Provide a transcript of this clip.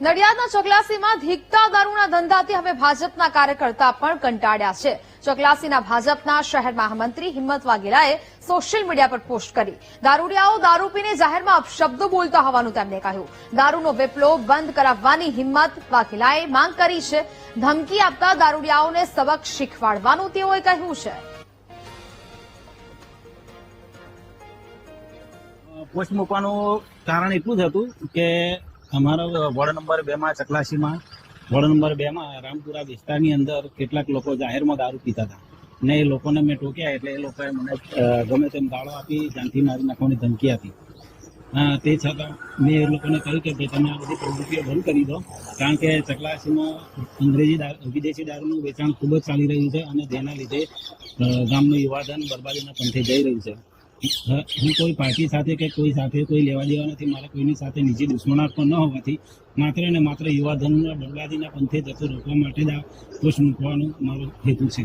નડિયાદના ચકલાસીમાં ધીકતા દારૂના ધંધાથી હવે ભાજપના કાર્યકર્તા પણ કંટાળ્યા છે। ચકલાસીના ભાજપના શહેર મહામંત્રી હિંમત વાઘેલાએ સોશિયલ મીડિયા પર પોસ્ટ કરી દારૂડિયાઓ દારૂ પીને જાહેરમાં અપશબ્દો બોલતા હોવાનું તેમણે કહ્યું। દારૂનો વેપલો બંધ કરાવવાની હિંમત વાઘેલાએ માંગ કરી છે। ધમકી આપતા દારૂડિયાઓને સબક શીખવાડવાનું તેઓએ કહ્યું છે। પોસ્ટ મૂકવાનું કારણ એટલું જ હતું કે અમારા વોર્ડ નંબર 2 માં ચકલાસીમાં વોર્ડ નંબર 2 માં રામપુરા વિસ્તારની અંદર કેટલાક લોકો જાહેરમાં દારૂ પીતા હતા ને એ લોકોને મેં ટોક્યા એટલે એ લોકોએ મને ગમે તેમ ગાળો આપી જાનથી મારી નાખવાની ધમકી આપી। તે છતાં મેં એ લોકોને કહ્યું કે ભાઈ તમે આ બધી પ્રવૃત્તિઓ બંધ કરી દો, કારણ કે ચકલાસીમાં વિદેશી દારૂનું વેચાણ ખૂબ જ ચાલી રહ્યું છે અને જેના લીધે ગામનું યુવાધન બરબાદીના પંથે જઈ રહ્યું છે। હું કોઈ પાર્ટી સાથે કે કોઈ સાથે કોઈ લેવા દેવા નથી, મારે કોઈની સાથે નીચી દુશ્મનાટ પણ ન હોવાથી માત્ર ને માત્ર યુવાધનના બરબાદીના પંથે જતું રોકવા માટે જ આ પોસ્ટ મૂકવાનો મારો હેતુ છે।